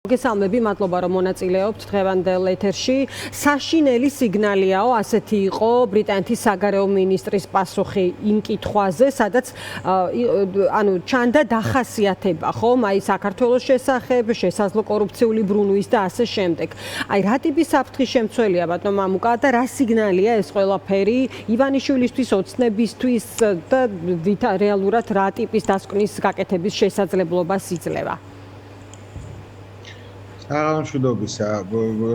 მოგესალმები, მადლობა რომ მონაწილეობთ დღევანდელ ეთერში. საშინელი სიგნალიაო, ასეთი იყო ბრიტანეთის საგარეო მინისტრის პასუხი იმ კითხვაზე, სადაც ჩანდა დახასიათება, ხომ, აი საქართველოს შესახებ, შესაძლო კორუფციული ბრუნვის და ასე შემდეგ. აი რა ტიპის საფრთხის შემცველია ბატონ მამუკა და რა სიგნალია ეს ყველაფერი ივანიშვილისთვის, ოცნებისთვის და რეალურად რა ტიპის დასკვნის გაკეთების შესაძლებლობას იძლევა? აღმშვიდობისა,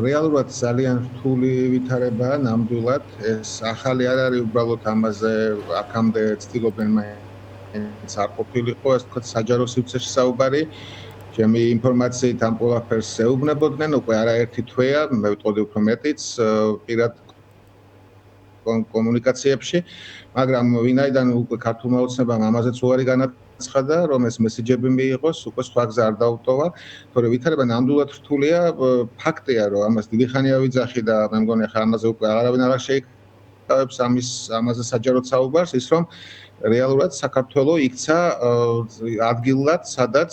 რეალურად ძალიან რთული ვითარებაა ნამდვილად. ეს ახალი არ არის უბრალოდ ამაზე აქამდე ცდილობენ მაინც არ ყოფილიყო, ასე ვთქვათ, საჯარო სივრცეში საუბარი. ჩემი ინფორმაციით ამ ყველაფერს ეუბნებოდნენ უკვე არაერთი თვეა, მე ვიტყოდი უფრო მეტიც პირად კომუნიკაციებში, მაგრამ ვინაიდან უკვე ქართულმა ოცნებამ ამაზეც უარი განაცხადა, რომ ეს მესიჯები მიიღოს, უკვე სხვა გზა არ დაუტოვა, თორე ვითარება ნამდვილად რთულია. ფაქტია, რომ ამას დიდი ხანია ვიძახი და მე მგონი ახლა ამაზე უკვე არავინ აღარ შეიკავებს ამაზე საჯაროდ საუბარს, ის რომ რეალურად საქართველოს იქცა ადგილად, სადაც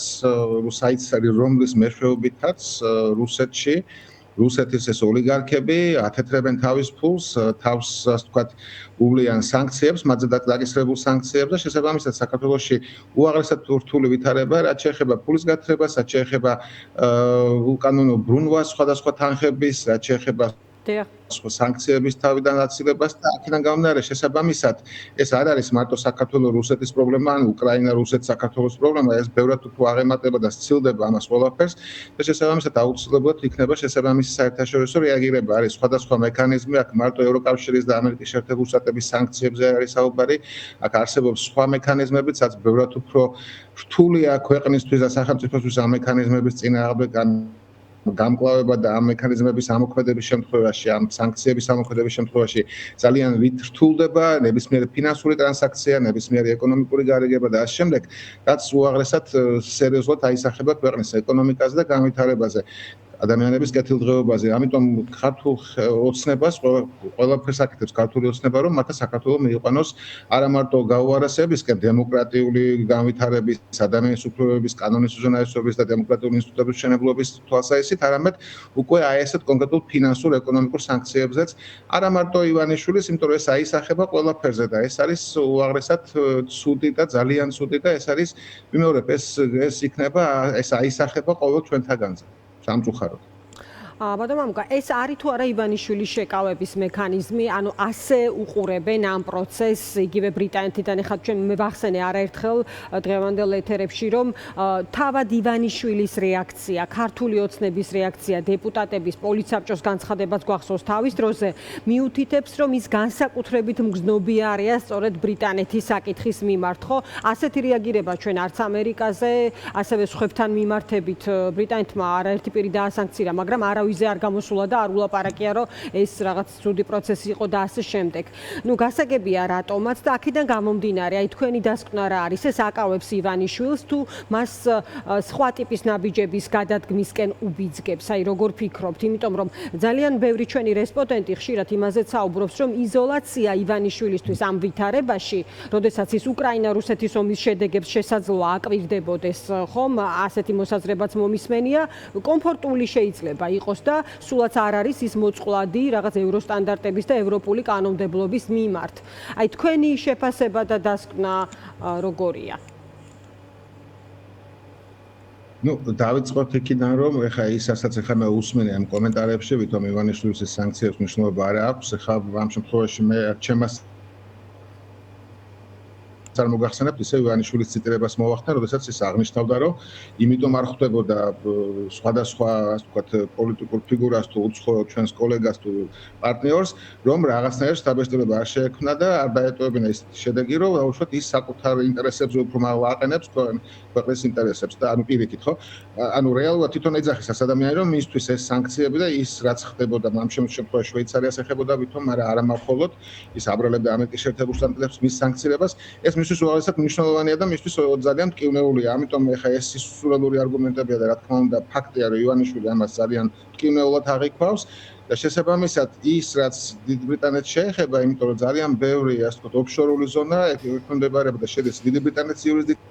საიცარი რომლის მეშვეობითაც რუსეთში რუსეთის ეს ოლიგარქები ათეთრებენ თავის ფულს, თავს ასე ვთქვათ, უვლიან სანქციებს, მათზე დაკისრებულ სანქციებს და შესაბამისად საქართველოში უაღრესად რთული ვითარება, რაც შეეხება ფულის გათხრებას, რაც შეეხება უკანონო ბრუნვას სხვადასხვა თანხების, რაც შეეხება სანქციების თავიდან აცილებას და აქედან გამომდინარე შესაბამისად ეს არ არის მარტო საქართველოს რუსეთის პრობლემა, ან უკრაინა რუსეთ საქართველოს პრობლემა, ეს ბევრად უფრო აღემატება და სცილდება ამას ყველაფერს და შესაბამისად აუცილებლად იქნება შესაბამისი საერთაშორისო რეაგირება. არის სხვადასხვა მექანიზმი, აქ მარტო ევროკავშირის და ამერიკის შეერთებული შტატების სანქციებზე არის საუბარი, აქ არსებობს სხვა მექანიზმებიც, რაც ბევრად უფრო რთულია ქვეყნისთვის და სახელმწიფოსთვის ამ მექანიზმების წინააღმდეგ გამკლავება და ამ მექანიზმების ამოქმედების შემთხვევაში, ამ სანქციების ამოქმედების შემთხვევაში ძალიან რთულდება ნებისმიერი ფინანსური ტრანზაქცია, ნებისმიერი ეკონომიკური გარიგება და ასე შემდეგ, რაც უაღრესად სერიოზულად აისახება ქვეყნის ეკონომიკაზე და განვითარებაზე. ადამიანების კეთილდღეობაზე. ამიტომ ქართულ ოცნებას ყველაფერს აკეთებს ქართული ოცნება, რომ მათი საქართველოს მიიყვანოს არა მარტო გაუარესებისკენ დემოკრატიული განვითარების, ადამიანის უფლებების, კანონის უზენაესობის და დემოკრატიული ინსტიტუტების მშენებლობის თვალსაზრისით, არამედ უკვე აი ესეთ კონკრეტულ ფინანსურ ეკონომიკურ სანქციებზეც, არა მარტო ივანიშვილის, იმიტომ რომ ეს აისახება ყველაფერზე და ეს არის უაღრესად ცუდი და ძალიან ცუდი და ეს არის ვიმეორებ, ეს იქნება, ეს აისახება ყოველ ჩვენთაგანზე. სამწუხაროდ. ბატონ მამუკა, ეს არის თუ არა ივანიშვილის შეკავების მექანიზმი, ანუ ასე უყურებენ ამ პროცესს იგივე ბრიტანეთიდან, ეხლა ჩვენ მე ვახსენე არაერთხელ დღევანდელ ეთერებში, რომ თავად ივანიშვილის რეაქცია, ქართული ოცნების რეაქცია, დეპუტატების, პოლიცსაბჭოს განცხადებაც გვახსოვს თავის დროზე, მიუთითებს, რომ ის განსაკუთრებით მგზნობია არიან სწორედ ბრიტანეთის საკითხის მიმართ, ხო? ასეთი რეაგირება ჩვენ არც ამერიკაზე, ასევე სხვებთან მიმართებით ბრიტანეთმა არაერთი პირი დაასანქცირა, მაგრამ არავის ზე არ გამოსულა და არ ულაპარაკია, რომ ეს რაღაც ცუდი პროცესი იყო და ასე შემდეგ. ნუ გასაგებია რატომაც და აქედან გამომდინარე, აი თქვენი დასკვნა რა არის, ეს აკავებს ივანიშვილს თუ მას სხვა ტიპის ნაბიჯების გადადგმისკენ უბიძგებს, აი როგორ ფიქრობთ, იმიტომ რომ ძალიან ბევრი ჩვენი რესპონდენტი ხშირად იმაზეც საუბრობს, რომ იზოლაცია ივანიშვილისთვის ამ ვითარებაში, როდესაც ის უკრაინა-რუსეთის ომის შედეგებს შესაძლოა აკვირდებოდეს, ხომ, ასეთი მოსაზრებაც მომისმენია, კომფორტული შეიძლება იყოს და სულაც არ არის ის მოწყვლადი რაღაც ევროსტანდარტების და ევროპული კანონმდებლობის მიმართ. აი თქვენი შეფასება და დასკვნა როგორია? ნუ დავიწყოთ იქიდან, რომ ეხლა ისაც ეხლა მე უსმენი ამ კომენტარებში, ვითომ ივანიშვილის სანქციების მნიშვნელობა არ აქვს, ეხლა ამ შემთხვევაში მე ჩემას არ მოგახსენებთ ისე ივანიშვილის ციტირებას მოვახდინე, როდესაც ის აღნიშნავდა, რომ იმიტომ არ ხვდებოდა სხვადასხვა, ასე ვთქვათ, პოლიტიკურ ფიგურას თუ უცხო ჩვენს კოლეგას თუ პარტნიორს, რომ რაღაცნაირად შთაბეჭდილება არ შეექმნა და არ დაეტოვებინა ის შედეგი, რომ უშუალოდ ის საკუთარ ინტერესებზე უფრო მაღლა აყენებს ქვეყნის ინტერესებს და ანუ პირიქით, ხო? ანუ რეალურად თვითონ ეძახის ეს ადამიანი, რომ მისთვის ეს სანქციები და ის რაც ხდებოდა ამ შემთხვევაში შვეიცარიას ეხებოდა ვითომ, მაგრამ არა მხოლოდ ის აბრალებდა ამერიკის შეერთებულ შტატებს მის სანქციებას, ეს მისთვის უაღრესად მნიშვნელოვანია და მისთვის ძალიან მტკივნეულია. ამიტომ ეხა ეს სისულელური არგუმენტებია და რა თქმა უნდა ფაქტია, რომ ივანიშვილი ამას ძალიან მტკივნეულად აღიქვავს და შესაბამისად ის რაც დიდ ბრიტანეთს შეეხება, იმიტომ რომ ძალიან ბევრი ასე ვთქვათ ოფშორული ზონა ექვემდებარება და შედის დიდი ბრიტანეთის იურისდიქციაში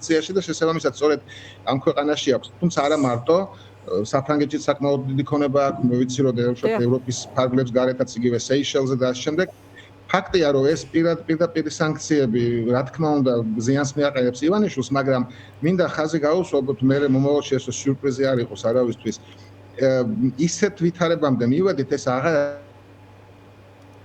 იურისდიქციაში და შესაბამისად სწორედ ამ ქვეყანაში აქვს, თუმცა არა მარტო საფრანგეთში საკმაოდ დიდი ქონება აქვს, მე ვიცი რომ ევროპის ფარგლებს გარეთაც იგივე სეიშელზე და ამ შემდეგ ფაქტია რომ ეს პირდაპირ სანქციები რა თქმა უნდა ზიანს მიაყენებს ივანიშვილს, მაგრამ მინდა ხაზი გაუსვამოთ მე მომავალში ეს სიურპრიზი არ იყოს არავისთვის. ისეთ ვითარებამდე მივედით ეს აღარ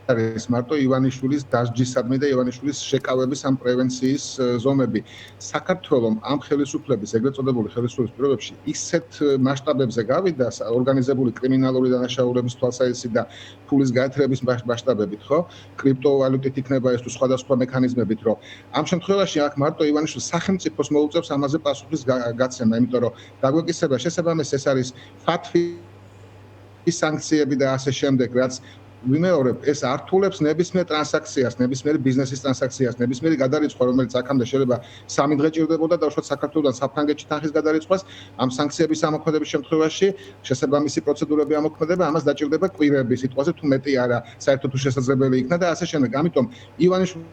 არის მარტო ივანიშვილის დასჯისადმი და ივანიშვილის შეკავების ამ პრევენციის ზომები. საქართველოს ამ ხელისუფლების ეგრეთ წოდებული ხელისუფლების პირობებში ისეთ მასშტაბებზე გავიდა ორგანიზებული კრიმინალური დანაშაულების თვალსაზრისით და ფულის გაერთიანების მასშტაბებით, ხო? კრიპტოვალუტით იქნება ეს თუ სხვადასხვა მექანიზმებით, რომ ამ შემთხვევაში აქ მარტო ივანიშვილს სახელმწიფოს მოუწევს ამაზე პასუხის გაცემა, იმიტომ რომ დაგვეკისრება შესაბამისად ეს არის ფათვის სანქციები და ასე შემდეგ, რაც ვიმეორებ, ეს ართულებს ნებისმიერ ტრანზაქციას, ნებისმიერ ბიზნესის ტრანზაქციას, ნებისმიერი გადარიცხვა, რომელიც აქამდე შეიძლება 3 დღე ჭირდებოდა და უშუალოდ საქართველოსთან საფრანგეთში თანხის გადარიცხვას, ამ სანქციების ამოქმედების შემთხვევაში შესაბამისი პროცედურები ამოქმედება, ამას დაჭირდება კვირები, სიტყვაზე თუ მეტი არა, საერთოდ თუ შესაძლებელი იქნა და ასე შემდეგ. ამიტომ ივანიშვილი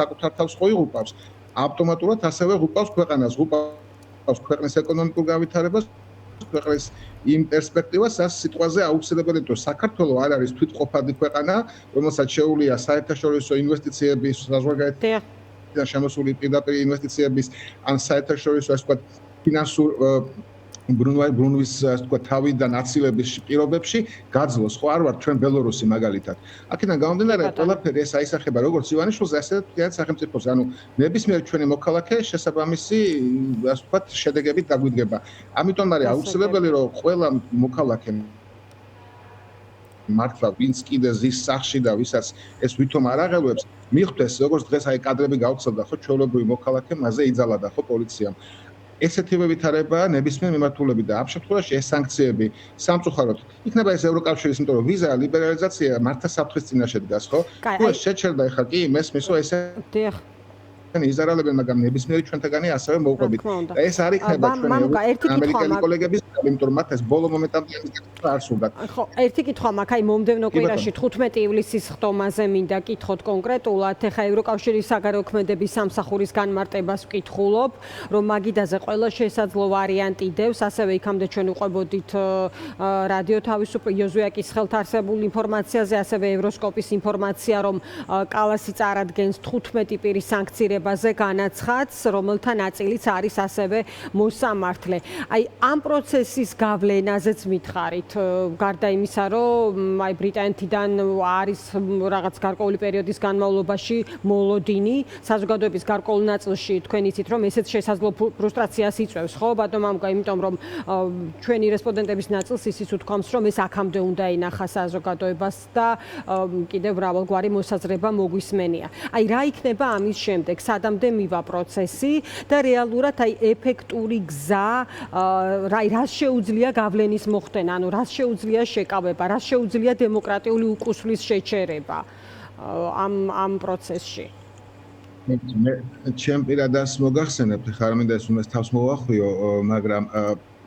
საკუთარ თავს ხო იღუპავს, ავტომატურად ასევე ღუპავს ქვეყანას, ღუპავს ქვეყნის ეკონომიკურ განვითარებას, ქვეყნის იმ პერსპექტივას, რაც სიტყვაზე აუცილებელია, რომ საქართველოს არ არის თვითყოფადი ქვეყანა, რომელსაც შეუძლია საერთაშორისო ინვესტიციების საზღვარგარეთიდან შემოსული პირდაპირ ინვესტიციების ან საერთაშორისო ასე ვთქვათ ფინანსურ ბრუნვის ასე ვთქვათ თავიდან აცილების პირობებში გაძლოს. ხო არ ვარ ჩვენ ბელორუსი მაგალითად. აქედან გამომდინარე ყველაფერი ეს აისახება როგორც ივანიშვილს, ასე თუნდაც სახელმწიფოს, ანუ ნებისმიერ ჩვენი მოქალაქე შესაბამისი ასე ვთქვათ შედეგებით დაგვიდგება. ამიტომ არის აუცილებელი რომ ყველა მოქალაქე მართლა ვინც კიდე ზის სახში და ვისაც ეს ვითომ არ აღელვებს, მიხვდეს როგორც დღეს აი კადრები გავრცელდა ხო ჩვეულებრივი მოქალაქე მასზე იძალა ხო პოლიციამ. ესეთივე ვითარება ნებისმიერ მიმართულებით და ამ შემთხვევაში ეს სანქციები სამწუხაროდ იქნება ეს ევროკავშირის, იმიტომ რომ ვიზა ლიბერალიზაცია მართა საფრთხის წინაშე დგას, ხო? თუ ეს შეჩერდა ახლა კი მესმის რომ ესე იზარალებენ, მაგრამ ნებისმიერი ჩვენთაგანი ასევე მოუყვებით. და ეს არ იქნება ჩვენი ამერიკელი კოლეგების, იმიტომ რომ მათ ეს ბოლო მომენტამდე არ სურდათ. ხო, ერთი კითხვა მაქვს, აი მომდევნო კვირაში 15 ივლისის ხტომაზე მინდა კითხოთ კონკრეტულად, ეხა ევროკავშირის საგარეო ქმედების სამსახურის განმარტებას ვკითხულობ, რომ მაგიდაზე ყველა შესაძლო ვარიანტი დევს, ასევე იქამდე ჩვენ უყვებოდით რადიო თავისუფლება იოზუაკის ხელთ არსებულ ინფორმაციაზე, ასევე ევროსკოპის ინფორმაცია, რომ კალასი წარადგენს 15 პირის სანქცირებაზე განაცხადს, რომელთა ნაწილიც არის ასევე მოსამართლე. აი ამ პროცესის გავლენაზეც მითხარით, გარდა იმისა, რომ აი ბრიტანეთიდან არის რაღაც გარკვეული პერიოდის განმავლობაში მოლოდინი, საზოგადოების გარკვეულ ნაწილში თქვენ იცით, რომ ესეც შესაძლო ფრუსტრაციას იწვევს, ხო, ბატონო მამუკა, იმიტომ რომ ჩვენი რესპონდენტების ნაწილს ისიც უთქვამს, რომ ეს აქამდე უნდა ენახა საზოგადოებას და კიდევ მრავალგვარი მოსაზრება მოგვისმენია. აი რა იქნება ამის შემდეგ, სადამდე მივა პროცესი და რეალურად აი ეფექტური გზა, რას შეუძლია გავლენის მოხდენა, ანუ რას შეუძლია შეკავება, რას შეუძლია დემოკრატიული უკუსვლის შეჩერება ამ პროცესში. მე ჩემ პირადას მოგახსენებთ, ხარ მინდა ეს უმეს თავს მოვახვიო, მაგრამ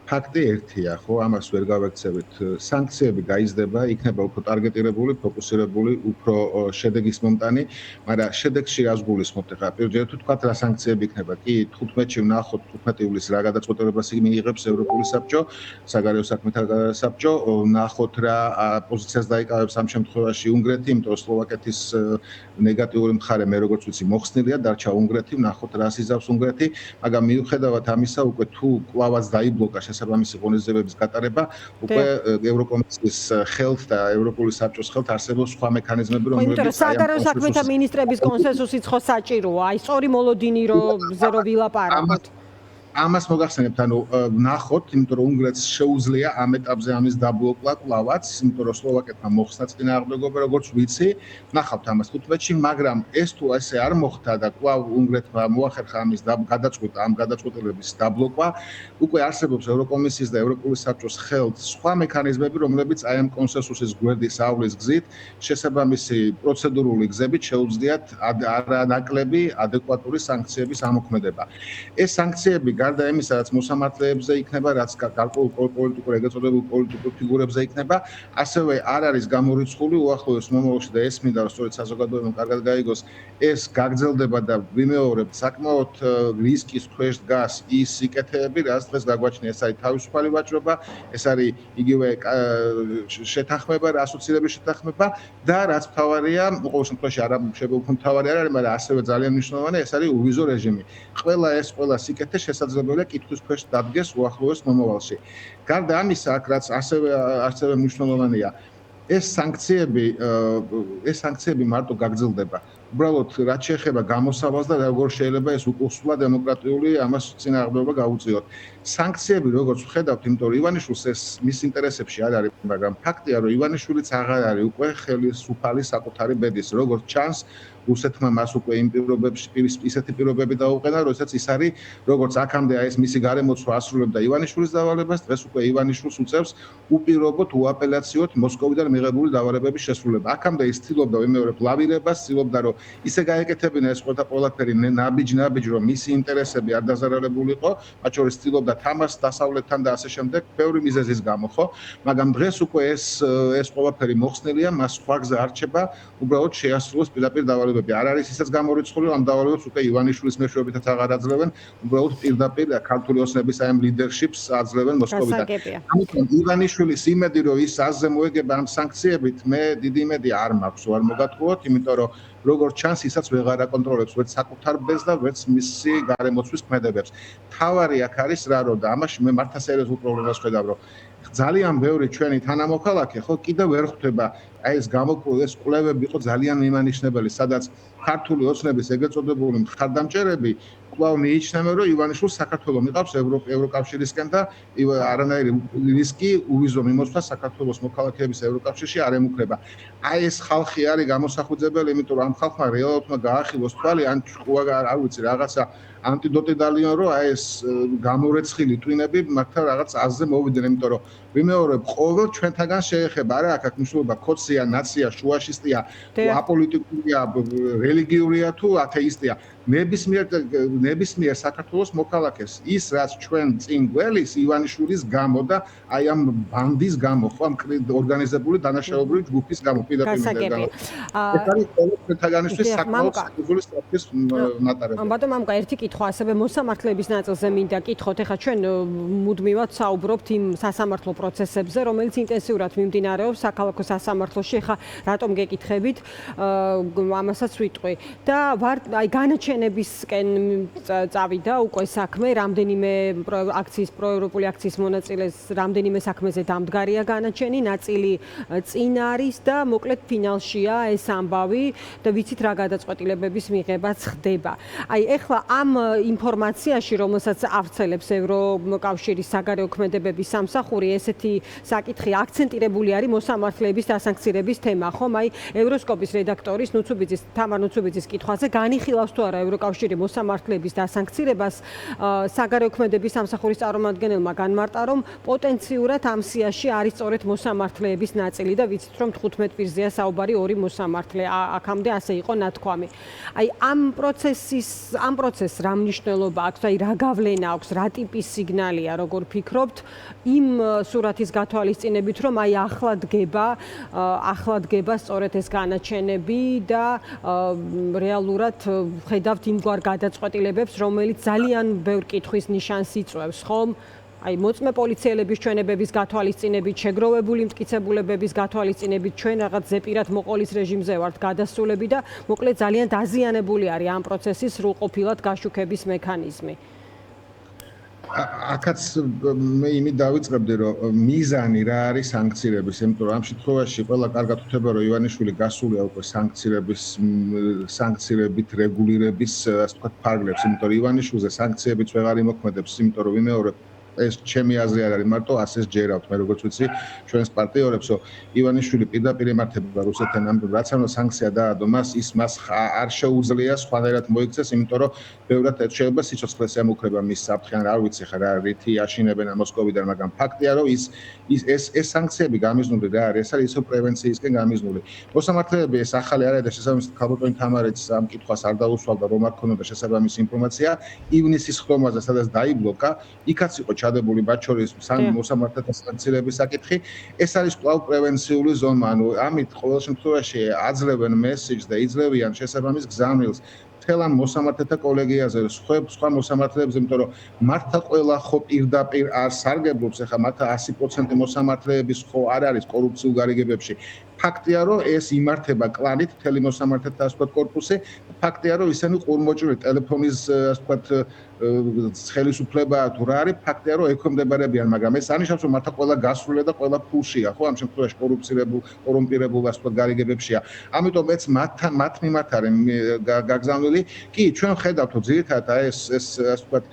ფაქტი ერთია, ხო, ამას ვერ გავექცევით. სანქციები გაიზრდება, იქნება უფრო ტარგეტირებული, ფოკუსირებული, უფრო შედეგის მომტანი, მაგრამ შედეგში რას გულისხმობთ ხა? პირველად თუ თქვათ რა სანქციები იქნება, კი 15-ში ვნახოთ 15 ივლისს რა გადაწყვეტილებას მიიღებს ევროპული საბჭო, საგარეო საქმეთა საბჭო, ვნახოთ რა პოზიციას დაიკავებს ამ შემთხვევაში უნგრეთი, იმიტომ რომ სლოვაკეთის ნეგატიური მხარე მე როგორც ვიცი მოხსნილია, დარჩა უნგრეთი, ვნახოთ რა იზავს უნგრეთი, მაგრამ მიუხედავად ამისა, უკვე თუ კლავაც დაიბლოკა შესაბამისი ღონისძიებების გატარება, უკვე ევროკომისიის ხელთ და ევროპული საბჭოს ხელთ არსებობს სხვა მექანიზმები, რომლებიც საგარეო საქმეთა მინისტრების კონსენსუსიც ხო საჭიროა, აი სწორი მოლოდინი როზე რო ვილაპარაკოთ. ამას მოგახსენებთ, ანუ ნახოთ, იმიტომ რომ უნგრეთს შეუძლია ამ ეტაპზე ამის დაბლოკვა კლავაც, იმიტომ რომ სლოვაკეთმა მოხსნა წინააღმდეგობა, როგორც ვიცი, ნახავთ ამას 15-ში, მაგრამ ეს თუ ესე არ მოხდა და კლავ უნგრეთმა მოახერხა ამის გადაწყვეტა, ამ გადაწყვეტილების დაბლოკვა, უკვე არსებობს ევროკომისიის და ევროპული საბჭოს ხელთ სხვა მექანიზმები, რომლებიც აი ამ კონსენსუსის გვერდის ავლის გზით შესაბამისი პროცედურული გზებით შეუძლიათ არანაკლები ადეკვატური სანქციების ამოქმედება. ეს სანქციები გარდა იმისა, რაც მოსამართლეებზე იქნება, რაც გარკვეულ პოლიტიკურ ეგრეთ წოდებულ პოლიტიკურ ფიგურებზე იქნება, ასევე არ არის გამორიცხული უახლოეს მომავალში და ეს მინდა რომ სწორედ საზოგადოებამ კარგად გაიგოს, ეს გაგრძელდება და ვიმეორებ, საკმაოდ რისკის ქვეშ დგას ის სიკეთეები, რაც დღეს გაგვაჩნია, ეს არის თავისუფალი ვაჭრობა, ეს არის იგივე შეთანხმება, ასოცირების შეთანხმება და რაც მთავარია, ყოველ შემთხვევაში არა უფრო მთავარი არ არის, მაგრამ ასევე ძალიან მნიშვნელოვანი, ეს არის უვიზო რეჟიმი. ყველა სიკეთე შესაძლებელია კითხვის ქვეშ დადგეს უახლოეს მომავალში. გარდა ამისა, აქ რაც ასევე მნიშვნელოვანია, ეს სანქციები მარტო გაგრძელდება. უბრალოდ რაც შეეხება გამოსავალს და როგორ შეიძლება ეს უკუსვლა დემოკრატიული ამას წინააღმდეგობა გაუწიოთ. სანქციები როგორც ვხედავთ, იმიტომ რომ ივანიშვილს ეს მის ინტერესებში არ არის, მაგრამ ფაქტია, რომ ივანიშვილიც აღარ არის უკვე ხელისუფალი საკუთარი ბედის, როგორც ჩანს, რუსეთმა მას უკვე იმ პირობებში ისეთი პირობები დაუყენა, როდესაც ის არის, როგორც აქამდე ეს მისი გარემოცვა ასრულებდა ივანიშვილის დავალებას, დღეს უკვე ივანიშვილს უწევს უპირობოდ, უაპელაციოდ მოსკოვიდან მიღებული დავალებების შესრულება. აქამდე ის ცდილობდა ვიმეორებ ლავირებას, ცდილობდა რომ ისე გაეკეთებინა ეს ყველაფერი ნაბიჯ, რომ მისი ინტერესები არ დაზარალებულიყო, მათ შორის ცდილობდა თამას დასავლეთთან და ასე შემდეგ, ბევრი მიზეზის გამო, ხო? მაგრამ დღეს უკვე ეს ყველაფერი მოხსნილია, მას სხვა გზა არ რჩება, უბრალოდ შეასრულოს პირდაპირ დავალებები. არ არის ისაც გამორიცხული, ამ დავალებებს უკვე ივანიშვილის მეშვეობითაც აღარ აძლევენ, უბრალოდ პირდაპირ ქართული ოცნების ამ ლიდერშიპს აძლევენ მოსკოვიდან. ამიტომ ივანიშვილის იმედი, რომ ის აზზე მოეგება ამ სანქციებით, მე დიდი იმედი არ მაქვს, არ მოგატყუოთ, იმიტომ რომ როგორც ჩანს, ისაც ვეღარ აკონტროლებს ვერც საკუთარ ბედს და ვერც მისი გარემოცვის ქმედებებს. თავარი აქ არის რა რომ და ამაში მე მართლა სერიოზულ პრობლემას ხედავ, რომ ძალიან ბევრი ჩვენი თანამოქალაქე ხო კიდევ ვერ ხვდება ეს კვლევები იყო ძალიან მიმანიშნებელი, სადაც ქართული ოცნების ეგრეთ წოდებული მხარდამჭერები კვლავ მიიჩნევენ, რომ ივანიშვილს საქართველოს მიყავს ევროკავშირისკენ და არანაირი რისკი უვიზო მიმოსვლა საქართველოს მოქალაქეების ევროკავშირში არ ემუქრება. აი ეს ხალხი არის გამოსახუძებელი, იმიტომ რომ ამ ხალხმა რეალურად გაახილოს თვალი, ან არ ვიცი რაღაცა ანტიდოტი დალიონ, რომ აი ეს გამორეცხილი ტვინები მართლა რაღაც აზზე მოვიდნენ, იმიტომ რომ ვიმეორებ, ყოველ ჩვენთაგან შეეხება, არა აქ მნიშვნელობა კოცია, ნაცია, შუაშისტია, აპოლიტიკურია, რელიგიურია თუ ათეისტია. ნებისმიერ საქართველოს მოქალაქეს ის რაც ჩვენ წინ გველის ივანიშვილის გამო და აი ამ ბანდის გამო, ხო, ამ ორგანიზებული დანაშაულებრივი ჯგუფის გამო პირდაპირ მინდა. ეს არის ყოველ ჩვენთაგანისთვის საკმაოდ სერიოზული სტატიის მატარებელი. ბატონო, მამუკა, ერთი კითხვა ასევე მოსამართლეების ნაწილზე მინდა კითხოთ. ეხლა ჩვენ მუდმივად საუბრობთ იმ სასამართლო პროცესებზე, რომელიც ინტენსიურად მიმდინარეობს საქალაქო სასამართლოში. ეხლა რატომ გეკითხებით? ამასაც ვიტყვი. და აი განაჩენებისკენ წავიდა უკვე საქმე, რამდენიმე აქციის პროევროპული აქციის მონაწილეს რამდენიმე საქმეზე დამდგარია განაჩენი, ნაწილი წინ არის და მოკლედ ფინალშია ეს ამბავი და ვიცით რა გადაწყვეტილებების მიღებაც ხდება. აი ეხლა ამ ინფორმაციაში, რომელსაც ავრცელებს ევროკავშირის საგარეო ქმედებების სამსახური, ესეთი საკითხი აქცენტირებული არის მოსამართლეების დასანქცირების თემა, ხომ? აი ევროსკოპის რედაქტორის თამარ ნუცუბიძის კითხვაზე განიხილავს თუ არა ევროკავშირი მოსამართლეების დასანქცირებას, საგარეო ქმედების სამსახურის წარმომადგენელმა განმარტა, რომ პოტენციურად ამ სიაში არის სწორედ მოსამართლეების ნაწილი და ვიცით, რომ 15 პირზეა საუბარი ორი მოსამართლე, აქამდე ასე იყო ნათქვამი. აი ამ პროცესს რა მნიშვნელობა აქვს, აი რა გავლენა აქვს, რა ტიპის სიგნალია, როგორ ფიქრობთ, იმ სურათის გათვალისწინებით, რომ აი ახლა დგება სწორედ ეს განაჩენები და რეალურად ხედავთ იმგვარ გადაწყვეტილებებს, რომელიც ძალიან ბევრ კითხვის ნიშანს იწვევს, ხომ? აი მოწმე პოლიციელების ჩვენებების გათვალისწინებით, შეგროვებული მტკიცებულებების გათვალისწინებით, ჩვენ რაღაც ზეპირად მოყოლის რეჟიმზე ვართ გადასულები და მოკლედ ძალიან დაზიანებული არის ამ პროცესის სრულყოფილად გაშუქების მექანიზმი. აქაც მე იმით დავიწყებდი, რომ მიზანი რა არის სანქციების, იმიტომ რომ ამ შემთხვევაში ყველა კარგად ხვდება, რომ ივანიშვილი გასულია უკვე სანქციებით რეგულირების, ასე ვთქვათ, ფარგლებს, იმიტომ რომ ივანიშვილზე სანქციებიც ვეღარ იმოქმედებს, იმიტომ რომ ვიმეორებ ეს ჩემი აზრი არ არის მარტო ასე სჯერავთ მე როგორც ვიცი ჩვენს პარტიორებსო ივანიშვილი პირდაპირ ემართება რუსეთთან ამბობ რაც ამო სანქცია დაადო მას არ შეუძლია სხვანაირად მოიქცეს იმიტომ რომ ბევრად შეიძლება სიცოცხლეს ემუქრება მის საფრთხე ან არ ვიცი ხა რა რითი აშინებენ მოსკოვიდან მაგრამ ფაქტია რომ ეს სანქციები გამიზნული რა არის ეს არის ისო პრევენციისკენ გამიზნული მოსამართლეები ეს ახალი არ არის და შესაბამისად ქალბატონი თამარეც ამ კითხვას არ დაუსვალდა რომ არ ქონოდა შესაბამისი ინფორმაცია ივნისის ხდომაზე სადაც დაიბლოკა იქაც იყო ჩადებული მათ შორის მოსამართლეთა სანქციების საკითხი ეს არის კვლავ პრევენციული ზონა ანუ ამით ყოველ შემთხვევაში აძლევენ მესიჯს და იძლევიან შესაბამის გზავნილს თელან მოსამართლეთა კოლეგიაზე სხვა მოსამართლეებს იმიტომ რომ მართლა ყველა ხო პირდაპირ არ სარგებლობს ეხლა მათ 100% მოსამართლეების ხო არ არის კორუფციულ გარიგებებში ფაქტია რომ ეს იმართება კლანით თელი მოსამართლეთა ასე ვთქვათ კორპუსი ფაქტია რომ ისინი ყურმოჭრილი ტელეფონის ასე ვთქვათ ხელისუფლება თუ რა არის ფაქტია რომ ექვემდებარებიან მაგრამ ეს ანიშნავს რომ მართლა ყველა გასრულია და ყველა ფულშია ხო ამ შემთხვევაში კორუმპირებულ ასე ვთქვათ გარიგებებშია ამიტომ ეს მათ მიმართ არის გაგზავნილი კი ჩვენ ხედავთ რომ ძირითადად ეს ასე ვთქვათ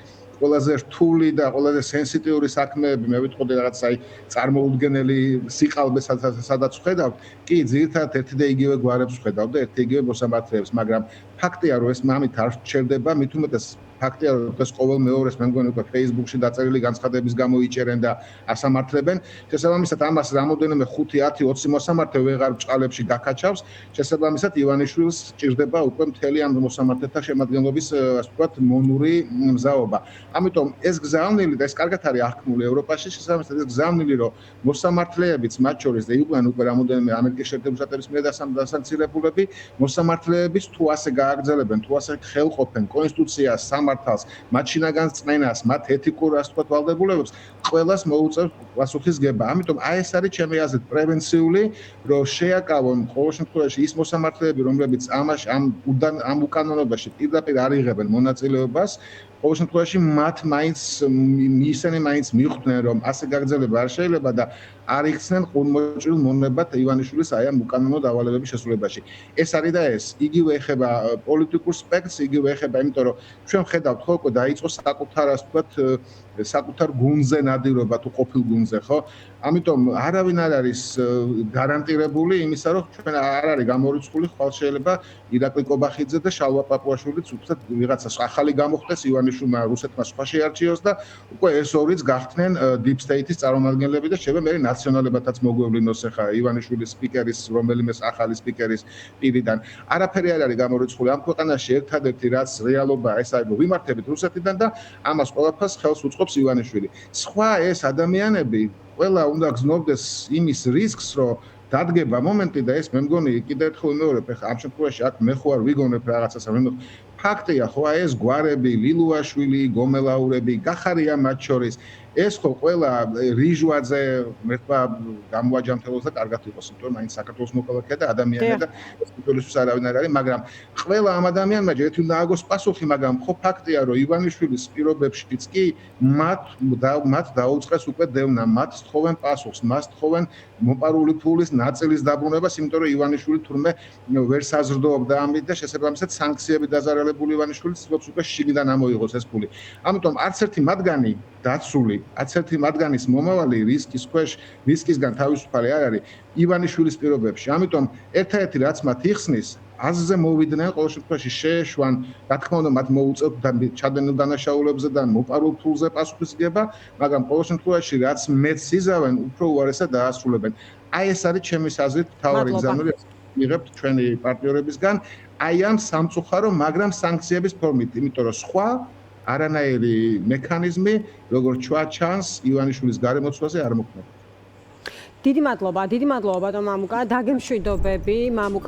ყველაზე რთული და ყველაზე სენსიტიური საქმეები მე ვიტყოდი რაღაც აი წარმოუდგენელი სიყალბე სადაც ხედავთ კი ძირითადად ერთი და იგივე გვარებს ხედავთ და ერთი იგივე მოსამართლეებს მაგრამ ფაქტია რომ ეს მამით არ ჩერდება მით უმეტეს ფაქტია რომ ეს ყოველ მეორეს მე მგონი უკვე Facebook-ში დაწერილი განცხადების გამო იჭერენ და ასამართლებენ შესაბამისად ამას რამოდენიმე 5-10-20 მოსამართლე ვეღარ ბჭყალებში გაკაჩავს შესაბამისად ივანიშვილს ჭირდება უკვე მთელი ამ მოსამართლეთა შემადგენლობის ასე ვთქვათ მონური მზაობა ამიტომ ეს გზავნილი და ეს კარგად არის აღქმული ევროპაში შესაბამისად ეს გზავნილი რომ მოსამართლეებიც მათ შორის და იყვნენ უკვე რამოდენიმე ამერიკის შეერთებული შტატების მიერ დასანქცირებულები მოსამართლეების თუ ასე გააგრძელებენ თუ ასე ხელყოფენ კონსტიტუციას სამართალს მათ შინაგან წმენას მათ ეთიკურ ასე ვთქვათ ვალდებულებებს ყველას მოუწევს პასუხისგება ამიტომ აი ეს არის ჩემი აზრით პრევენციული რომ შეაკავონ ყოველ შემთხვევაში ის მოსამართლეები რომლებიც ამ უკანონობაში პირდაპირ არ იღებენ მონაწილეობას ყოველ შემთხვევაში მათ ისინი მაინც მიხვდნენ რომ ასე გაგრძელება არ შეიძლება და არ იქცნენ ყურმოჭრილ მონებად ივანიშვილის აი ამ უკანონო დავალებების შესრულებაში. ეს არის და ეს იგივე ეხება პოლიტიკურ სპექტრს, იგივე ეხება, იმიტომ რომ ჩვენ ხედავთ ხო უკვე დაიწყო საკუთარ ასე ვთქვათ საკუთარ გუნდზე ნადირობა თუ ყოფილ გუნდზე ხო? ამიტომ არავინ არ არის გარანტირებული იმისა რომ ჩვენ არ არის გამორიცხული ხვალ შეიძლება ირაკლი კობახიძე და შალვა პაპუაშვილიც უბრალოდ ვიღაცა ახალი გამოხდეს ივანიშვილმა რუსეთმა სხვა შეარჩიოს და უკვე ეს ორიც გახდნენ deep state-ის წარმომადგენლები და შეიძლება მე ნაციონალებათაც მოგვევლინოს ახლა ივანიშვილის სპიკერის რომელიმე ახალი სპიკერის პირიდან არაფერი არ არის გამორიცხული ამ ქვეყანაში ერთადერთი რაც რეალობაა ეს არის რომ ვიმართებით რუსეთიდან და ამას ყველაფერს ხელს უწყობს ივანიშვილი სხვა ეს ადამიანები ყველა უნდა გზნობდეს იმის რისკს რომ დადგება მომენტი და ეს მე მგონი კიდევ ერთხელ ვიმეორებ ახლა ამ შემთხვევაში აქ მე ხო არ ვიგონებ რაღაცას მე ფაქტია ხო ეს გვარები ლილუაშვილი გომელაურები გახარია მათ შორის ეს ხო ყველა რიჟვაძე მერტვა გამოაჯამთელოს და კარგად იყოს იმიტომ რომ მაინც საქართველოს მოქალაქეა და ადამიანია და სპეციალისტს არავინ არ არის მაგრამ ყველა ამ ადამიანმა ჯერ ერთი უნდა ააგოს პასუხი მაგრამ ხო ფაქტია რომ ივანიშვილის პირობებშიც კი მათ დაუწყეს უკვე დევნა მათ თხოვენ პასუხს მას თხოვენ მოპარული ფულის ნაწილის დაბრუნებას იმიტომ რომ ივანიშვილი თურმე ვერ საზრდოობდა ამით და შესაბამისად სანქციები დაზარალებული ივანიშვილი ცდილობს უკვე შიგნიდან ამოიღოს ეს ფული ამიტომ არც ერთი მათგანი დაცული არც ერთი მათგანის მომავალი რისკის ქვეშ რისკისგან თავისუფალი არ არის ივანიშვილის პირობებში ამიტომ ერთ-ერთი რაც მათ იხსნის აზზე მოვიდნენ ყოველ შემთხვევაში შეეშვან რა თქმა უნდა მათ მოუწევთ ჩადენილ დანაშაულებზე და მოპარულ ფულზე პასუხისმგება მაგრამ ყოველ შემთხვევაში რაც მეც იზავენ უფრო უარესად დაასრულებენ აი ეს არის ჩემი აზრით მთავარი გზავნილი მიღებთ ჩვენი პარტნიორებისგან აი ამ სამწუხარო მაგრამ სანქციების ფორმით იმიტომ რომ სხვა არანაირი მექანიზმი როგორც ჩანს ივანიშვილის გარემოცვაზე არ მოქმედებს დიდი მადლობა ბატონ მამუკა დაგემშვიდობები მამუკა